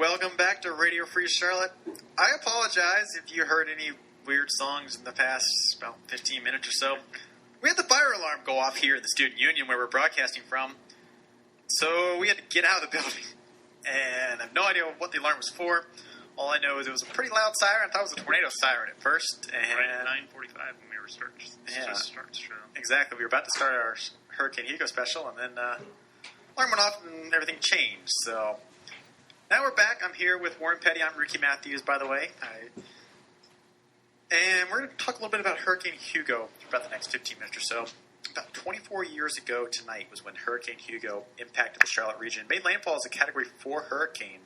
welcome back to Radio Free Charlotte. I apologize if you heard any weird songs in the past about 15 minutes or so. We had the fire alarm go off here in the Student Union where we're broadcasting from, so we had to get out of the building. And I have no idea what the alarm was for. All I know is it was a pretty loud siren. I thought it was a tornado siren at first. And right at 9:45 when we were start the show. Exactly. We were about to start our Hurricane Hugo special, and then alarm went off and everything changed. So now we're back. I'm here with Warren Petty. I'm Ricky Matthews, by the way. And we're going to talk a little bit about Hurricane Hugo for about the next 15 minutes or so. About 24 years ago tonight was when Hurricane Hugo impacted the Charlotte region. It made landfall as a Category 4 hurricane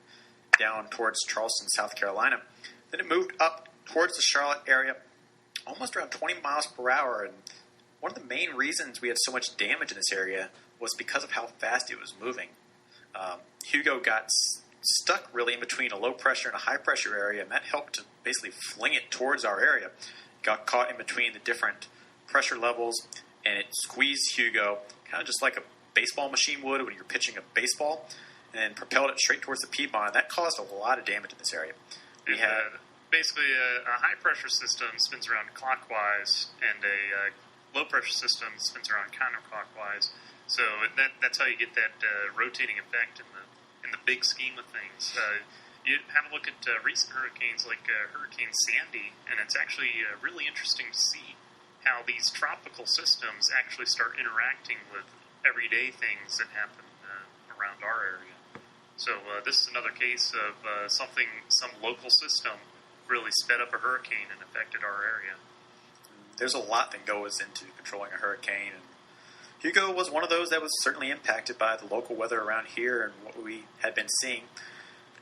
down towards Charleston, South Carolina. Then it moved up towards the Charlotte area almost around 20 miles per hour. And one of the main reasons we had so much damage in this area was because of how fast it was moving. Hugo got stuck really in between a low pressure and a high pressure area, and that helped to basically fling it towards our area. It got caught in between the different pressure levels, and it squeezed Hugo kind of just like a baseball machine would when you're pitching a baseball, and propelled it straight towards the Piedmont, and that caused a lot of damage in this area. We had basically a high pressure system spins around clockwise, and a low pressure system spins around counterclockwise. So that's how you get that rotating effect in the big scheme of things. You have a look at recent hurricanes like Hurricane Sandy, and it's actually really interesting to see how these tropical systems actually start interacting with everyday things that happen around our area. So this is another case of some local system really sped up a hurricane and affected our area. There's a lot that goes into controlling a hurricane, and Hugo was one of those that was certainly impacted by the local weather around here and what we had been seeing.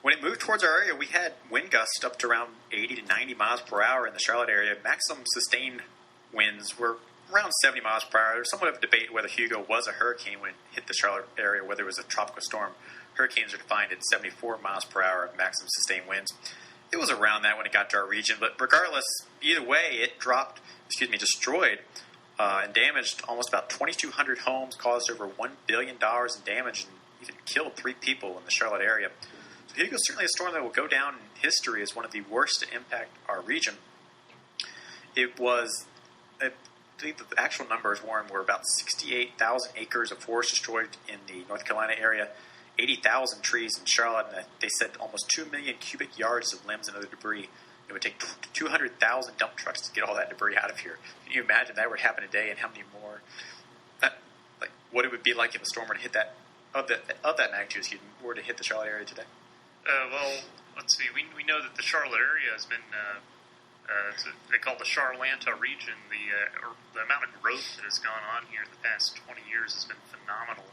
When it moved towards our area, we had wind gusts up to around 80 to 90 miles per hour in the Charlotte area. Maximum sustained winds were around 70 miles per hour. There's somewhat of a debate whether Hugo was a hurricane when it hit the Charlotte area, whether it was a tropical storm. Hurricanes are defined at 74 miles per hour of maximum sustained winds. It was around that when it got to our region, but regardless, either way, it destroyed and damaged almost about 2,200 homes, caused over $1 billion in damage, and even killed 3 people in the Charlotte area. So Hugo is certainly a storm that will go down in history as one of the worst to impact our region. It was, I believe the actual numbers, Warren, were about 68,000 acres of forest destroyed in the North Carolina area, 80,000 trees in Charlotte, and they said almost 2 million cubic yards of limbs and other debris. It would take 200,000 dump trucks to get all that debris out of here. Can you imagine that would happen today, and how many more? What it would be like if a storm were to hit that of that magnitude, were to hit the Charlotte area today? Well, let's see. We know that the Charlotte area has been they call the Charlanta region. The amount of growth that has gone on here in the past 20 years has been phenomenal.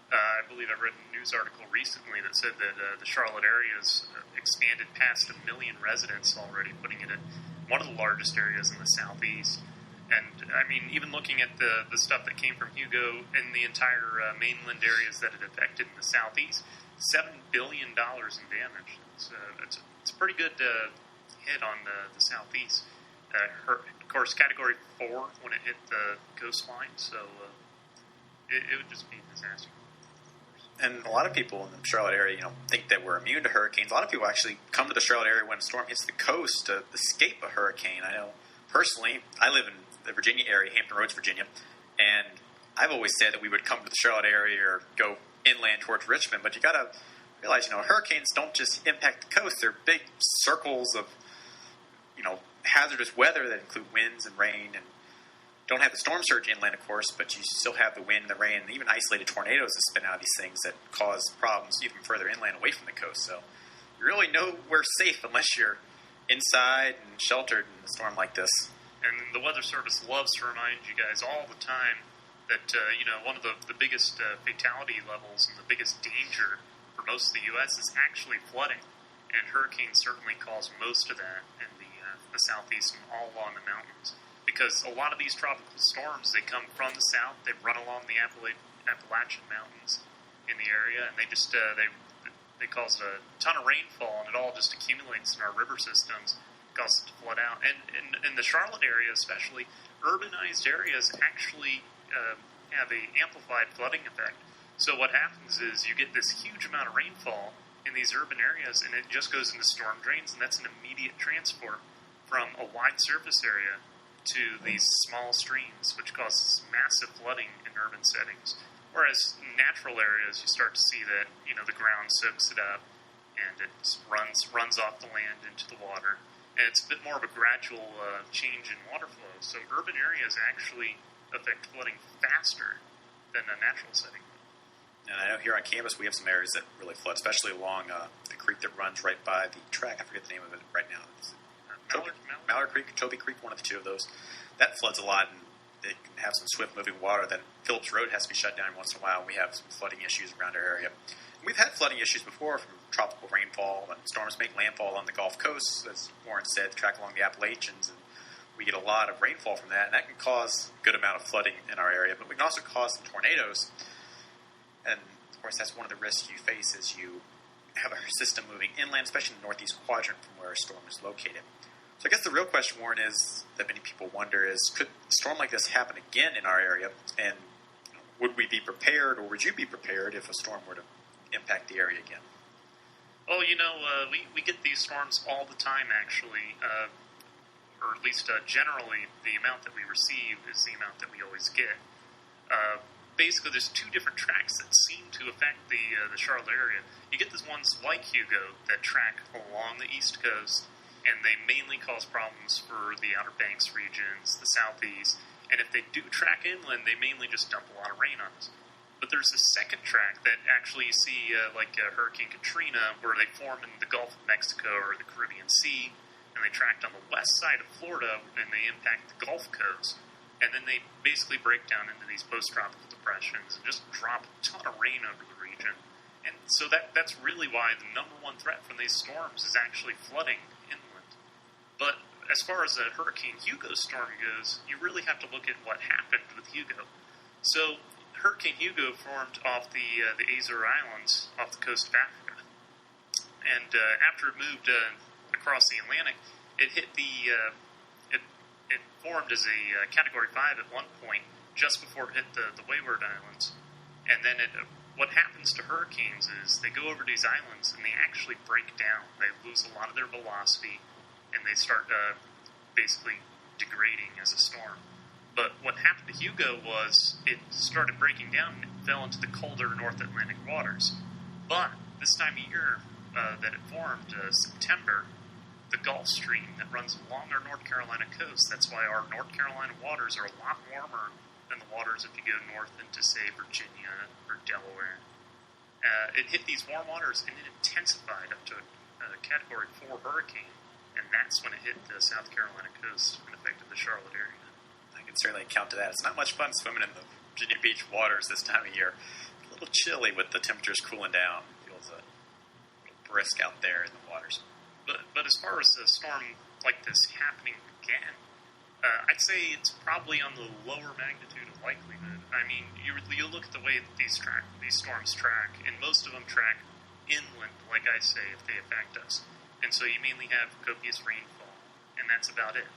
I believe I read a news article recently that said that the Charlotte area has expanded past 1 million residents already, putting it in one of the largest areas in the southeast. And, I mean, even looking at the stuff that came from Hugo in the entire mainland areas that it affected in the southeast, $7 billion in damage. It's a pretty good hit on the southeast. Of course, Category 4 when it hit the coastline, so it would just be a disaster. And a lot of people in the Charlotte area, think that we're immune to hurricanes. A lot of people actually come to the Charlotte area when a storm hits the coast to escape a hurricane. I know, personally, I live in the Virginia area, Hampton Roads, Virginia, and I've always said that we would come to the Charlotte area or go inland towards Richmond, but you got to realize, hurricanes don't just impact the coast. They're big circles of, hazardous weather that include winds and rain, and don't have the storm surge inland, of course, but you still have the wind, the rain, and even isolated tornadoes that spin out of these things that cause problems even further inland away from the coast. So you really nowhere safe unless you're inside and sheltered in a storm like this. And the Weather Service loves to remind you guys all the time that, one of the biggest fatality levels and the biggest danger for most of the U.S. is actually flooding. And hurricanes certainly cause most of that in the southeast and all along the mountains. Because a lot of these tropical storms, they come from the south, they run along the Appalachian Mountains in the area, and they just they cause a ton of rainfall, and it all just accumulates in our river systems, causes it to flood out. And in the Charlotte area especially, urbanized areas actually have a amplified flooding effect. So what happens is you get this huge amount of rainfall in these urban areas, and it just goes into storm drains, and that's an immediate transport from a wide surface area to these small streams, which causes massive flooding in urban settings. Whereas in natural areas, you start to see that, the ground soaks it up, and it runs off the land into the water. And it's a bit more of a gradual change in water flow. So urban areas actually affect flooding faster than a natural setting. And I know here on campus we have some areas that really flood, especially along the creek that runs right by the track. I forget the name of it right now. Mallard Creek, Toby Creek, one of the two of those. That floods a lot, and it can have some swift-moving water. Then Phillips Road has to be shut down once in a while. We have some flooding issues around our area. And we've had flooding issues before from tropical rainfall, and storms make landfall on the Gulf Coast, as Warren said, the track along the Appalachians, and we get a lot of rainfall from that, and that can cause a good amount of flooding in our area. But we can also cause some tornadoes, and of course that's one of the risks you face as you have a system moving inland, especially in the northeast quadrant from where a storm is located. So I guess the real question, Warren, is that many people wonder is, could a storm like this happen again in our area? And would we be prepared, or would you be prepared if a storm were to impact the area again? Well, we get these storms all the time, actually. Or at least generally, the amount that we receive is the amount that we always get. Basically, there's two different tracks that seem to affect the Charlotte area. You get these ones like Hugo that track along the East Coast, and they mainly cause problems for the Outer Banks regions, the Southeast, and if they do track inland, they mainly just dump a lot of rain on us. But there's a second track that actually you see, like Hurricane Katrina, where they form in the Gulf of Mexico or the Caribbean Sea, and they tracked on the west side of Florida, and they impact the Gulf Coast, and then they basically break down into these post-tropical depressions and just drop a ton of rain over the region. And so that's really why the number one threat from these storms is actually flooding inland. But as far as the Hurricane Hugo storm goes, you really have to look at what happened with Hugo. So Hurricane Hugo formed off the Azores Islands off the coast of Africa. And after it moved across the Atlantic, it hit it formed as a Category 5 at one point, just before it hit the Wayward Islands. And then what happens to hurricanes is they go over these islands and they actually break down. They lose a lot of their velocity, and they start basically degrading as a storm. But what happened to Hugo was it started breaking down and it fell into the colder North Atlantic waters. But this time of year that it formed, September, the Gulf Stream that runs along our North Carolina coast, that's why our North Carolina waters are a lot warmer than the waters if you go north into, say, Virginia or Delaware. It hit these warm waters and it intensified up to a Category 4 hurricane, and that's when it hit the South Carolina coast and affected the Charlotte area. I can certainly account to that. It's not much fun swimming in the Virginia Beach waters this time of year. A little chilly with the temperatures cooling down. It feels a little brisk out there in the waters. But as far as a storm like this happening again, I'd say it's probably on the lower magnitude of likelihood. I mean, you look at the way that these storms track, and most of them track inland, like I say, if they affect us. And so you mainly have copious rainfall, and that's about it.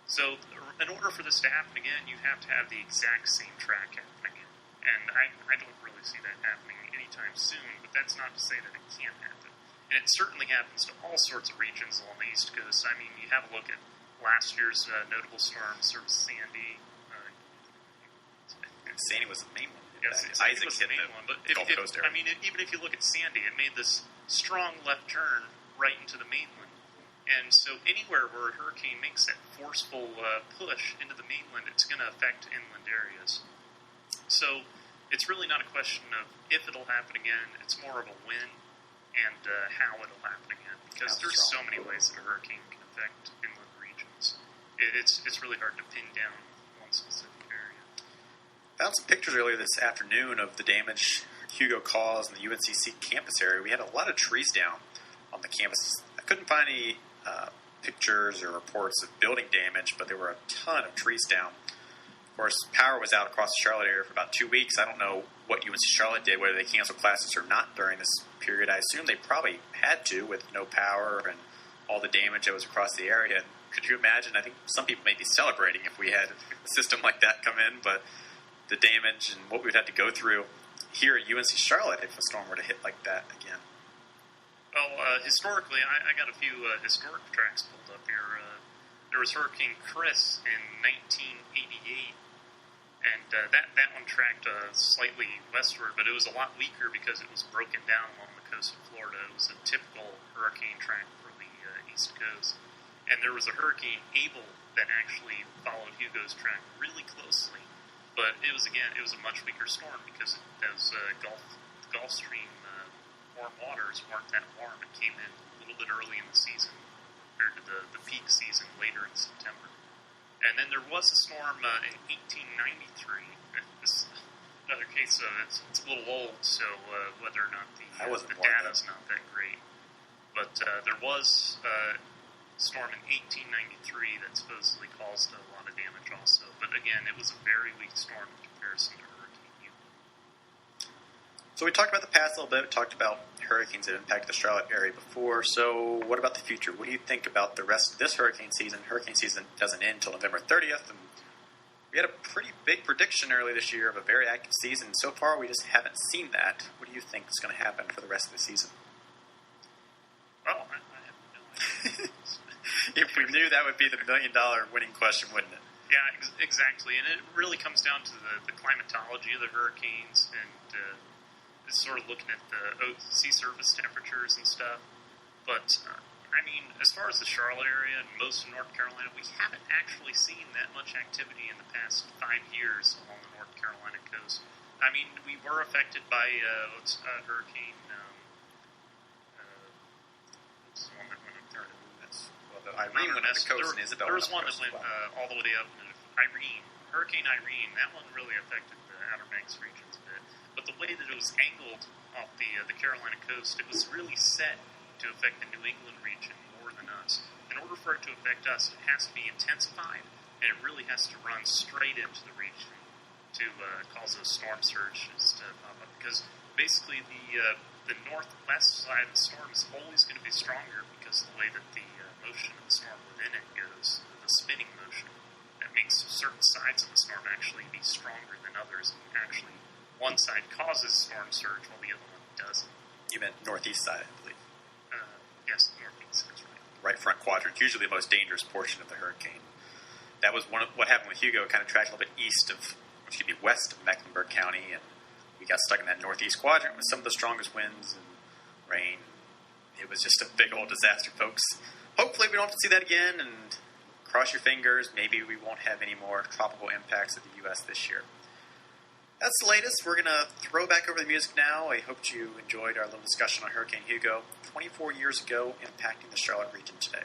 So in order for this to happen again, you have to have the exact same track happen again. And I don't really see that happening anytime soon, but that's not to say that it can't happen. And it certainly happens to all sorts of regions along the East Coast. I mean, you have a look at last year's notable storms, sort of Sandy. Sandy was the main one. Yes, Isaac was the hit main the one. But Gulf Coast area. I mean, even if you look at Sandy, it made this strong left turn right into the mainland. And so anywhere where a hurricane makes that forceful push into the mainland, it's going to affect inland areas. So it's really not a question of if it'll happen again. It's more of a when and how it'll happen again. Because there's so many ways that a hurricane can affect inland regions. It's really hard to pin down one specific area. Found some pictures earlier this afternoon of the damage Hugo caused in the UNCC campus area. We had a lot of trees down on the campus. I couldn't find any pictures or reports of building damage, but there were a ton of trees down. Of course, power was out across the Charlotte area for about 2 weeks. I don't know what UNC Charlotte did, whether they canceled classes or not during this period. I assume they probably had to with no power and all the damage that was across the area. And could you imagine? I think some people may be celebrating if we had a system like that come in, but the damage and what we'd have to go through here at UNC Charlotte if a storm were to hit like that again. Historically, I got a few historic tracks pulled up here. There was Hurricane Chris in 1988, and that one tracked slightly westward, but it was a lot weaker because it was broken down along the coast of Florida. It was a typical hurricane track for the East Coast. And there was a Hurricane Abel that actually followed Hugo's track really closely, but it was a much weaker storm because those Gulf Stream warm waters weren't that warm. It came in a little bit early in the season compared to the peak season later in September. And then there was a storm in 1893. This is another case of it's a little old, so whether or not the data's not that great. But there was a storm in 1893 that supposedly caused a lot of damage also. But again, it was a very weak storm in comparison to Hurricane Hugo. So we talked about the past a little bit. We talked about hurricanes that impacted the Charlotte area before. So what about the future? What do you think about the rest of this hurricane season? Hurricane season doesn't end until November 30th. And we had a pretty big prediction early this year of a very active season. So far, we just haven't seen that. What do you think is going to happen for the rest of the season? Well, I have no idea. If we knew, that would be the $1 million winning question, wouldn't it? Yeah, exactly. And it really comes down to the climatology of the hurricanes and it's sort of looking at the sea surface temperatures and stuff. But, I mean, as far as the Charlotte area and most of North Carolina, we haven't actually seen that much activity in the past 5 years along the North Carolina coast. I mean, we were affected by Hurricane... what's the one that went up there? The Irene went up the coast and Isabel. There was one that went all the way up. Irene, Hurricane Irene, that one really affected the Outer Banks regions a bit. But the way that it was angled off the Carolina coast, it was really set to affect the New England region more than us. In order for it to affect us, it has to be intensified, and it really has to run straight into the region to cause those storm surges to pop up. Because basically the northwest side of the storm is always going to be stronger because of the way that the motion of the storm within it goes, the spinning motion. That makes certain sides of the storm actually be stronger than others, and actually one side causes storm surge while the other one doesn't. You meant northeast side, I believe. Yes, the northeast, that's right. Right front quadrant, usually the most dangerous portion of the hurricane. That was what happened with Hugo. It kind of tracked a little bit west of Mecklenburg County, and we got stuck in that northeast quadrant with some of the strongest winds and rain. It was just a big old disaster, folks. Hopefully we don't have to see that again, and cross your fingers, maybe we won't have any more tropical impacts of the U.S. this year. That's the latest. We're going to throw back over the music now. I hope you enjoyed our little discussion on Hurricane Hugo 24 years ago impacting the Charlotte region today.